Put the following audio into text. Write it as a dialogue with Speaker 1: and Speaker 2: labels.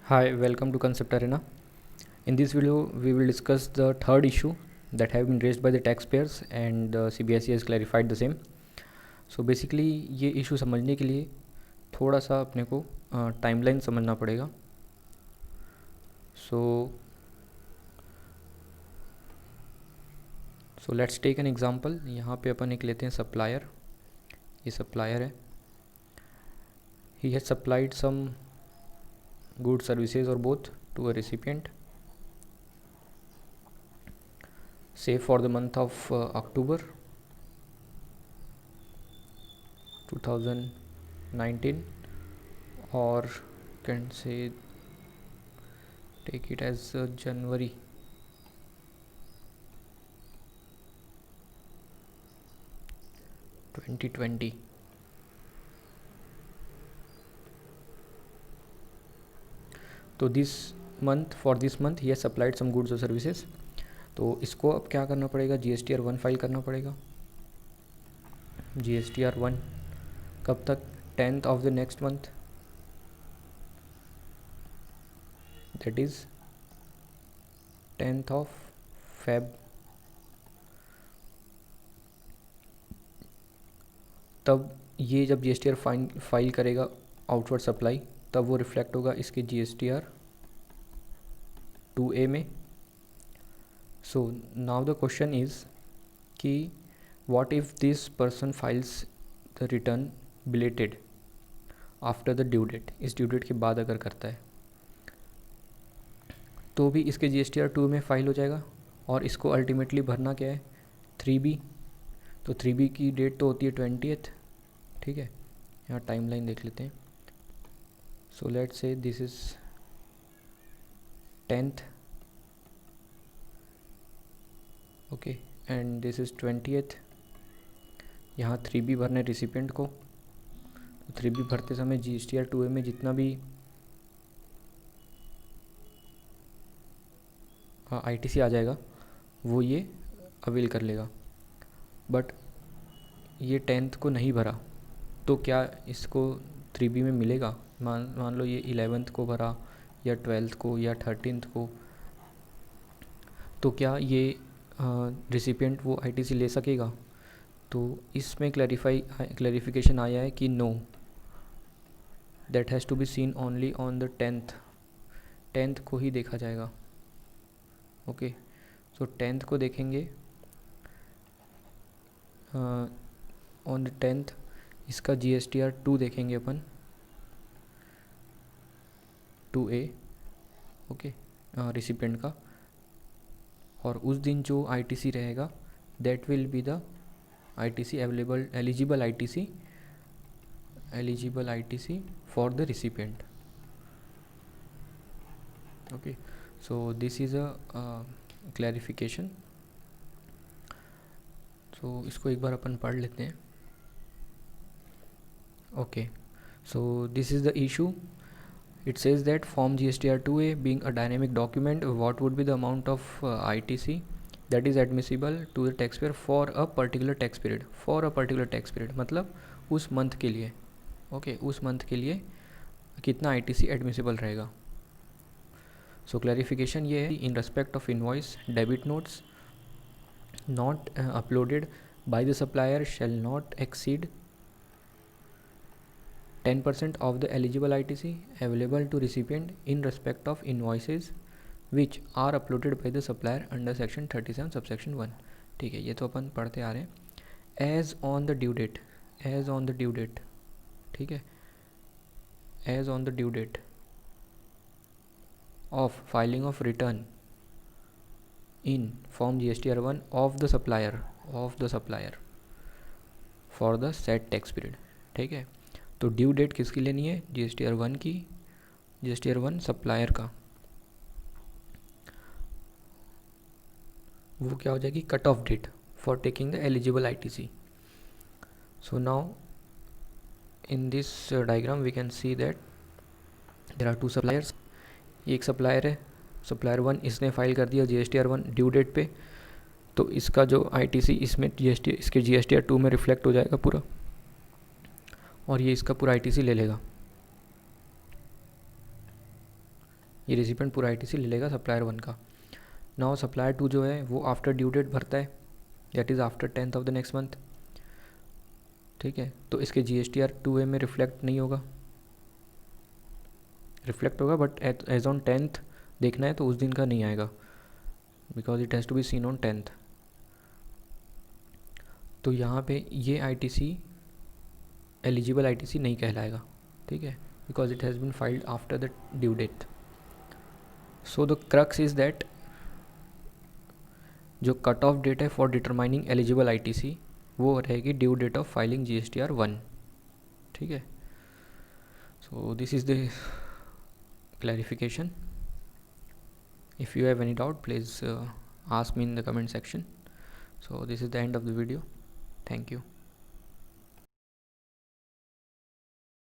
Speaker 1: Hi, welcome to Concept Arena. In this video, we will discuss the third issue that have been raised by the taxpayers and the CBSE has clarified the same. So basically ये issue समझने के लिए थोड़ा सा अपने को timeline समझना पड़ेगा. So let's take an example. यहाँ पे अपन एक लेते हैं supplier. ये supplier है. He has supplied some goods, services or both to a recipient. Say for the month of October 2019, or can say take it as January 2020. तो for this month he has supplied some goods or services. तो इसको अब क्या करना पड़ेगा, GSTR 1 file करना पड़ेगा. GSTR 1 कब तक? 10th of the next month, that is 10th of Feb. तब ये जब GSTR फाइल करेगा आउटवर्ड सप्लाई, तब वो रिफ्लेक्ट होगा इसके GSTR 2A में. So now the question is कि what if this person files the return belated after the due date. इस ड्यू डेट के बाद अगर करता है तो भी इसके GSTR 2 में फाइल हो जाएगा. और इसको अल्टीमेटली भरना क्या है, 3B. तो 3B की डेट तो होती है 20th. ठीक है, यहाँ टाइमलाइन देख लेते हैं. So let's say this is 10th, okay, and this is 20th. यहाँ 3B भरने रिसिपेंट को. तो 3B भरते समय GSTR 2A में जितना भी ITC आ जाएगा वो ये अवेल कर लेगा. बट ये 10th को नहीं भरा तो क्या इसको 3B में मिलेगा? मान लो ये 11th को भरा या 12th को या 13th को, तो क्या ये रिसिपिएंट वो ITC ले सकेगा? तो इसमें क्लैरिफिकेशन आया है कि no, that has to be seen only on the 10th को ही देखा जाएगा. ओके, सो 10th को देखेंगे. ऑन द 10th इसका GSTR 2 देखेंगे अपन, 2A, ओके, रिसिपेंट का. और उस दिन जो ITC रहेगा that will be the ITC eligible ITC for the recipient. Okay, so this is a clarification. सो इसको एक बार अपन पढ़ लेते हैं. Okay, so this is the issue. It says that form GSTR 2A being a dynamic document, what would be the amount of ITC that is admissible to the taxpayer for a particular tax period. For a particular tax period मतलब उस month के लिए. Okay, उस month के लिए कितना ITC admissible रहेगा. सो clarification ये है, in respect of invoice debit notes not uploaded by the supplier shall not exceed 10% of the eligible ITC available to recipient in respect of invoices which are uploaded by the supplier under section 37 subsection 1. ठीक है, ये तो अपन पढ़ते आ रहे हैं. As on the due date, ठीक है, as on the due date of filing of return in form GSTR 1 of the supplier for the set tax period. ठीक है, तो ड्यू डेट किसकी लेनी है? GSTR 1 की, GSTR 1 सप्लायर का. वो क्या हो जाएगी? Cut off date for taking the eligible ITC. So now in this diagram we can see that there are two suppliers. एक सप्लायर है, सप्लायर 1, इसने फाइल कर दिया GSTR 1 ड्यू डेट पे. तो इसका जो ITC इसमें इसके GSTR 2 में रिफ्लेक्ट हो जाएगा पूरा, और ये इसका पूरा ITC ले लेगा. ये रेसिपिएंट पूरा आईटीसी ले लेगा सप्लायर 1 का। नाउ सप्लायर 2 जो है वो आफ्टर ड्यू डेट भरता है, that is after 10th of the next month. ठीक है, तो इसके GSTR 2A में रिफ्लेक्ट नहीं होगा, रिफ्लेक्ट होगा बट एज ऑन 10th देखना है तो उस दिन का नहीं आएगा, because it has to be seen on 10th। तो यहाँ पे ये आईटीसी एलिजिबल आईटीसी नहीं कहलाएगा, ठीक है, because it has been filed after the due date. So the crux is that जो कट ऑफ डेट है फॉर डिटरमाइनिंग एलिजिबल आईटीसी वो रहेगी due date of filing GSTR 1, ठीक है। So this is the clarification. If you have any doubt, please ask me in the comment section. So this is the end of the video. Thank you.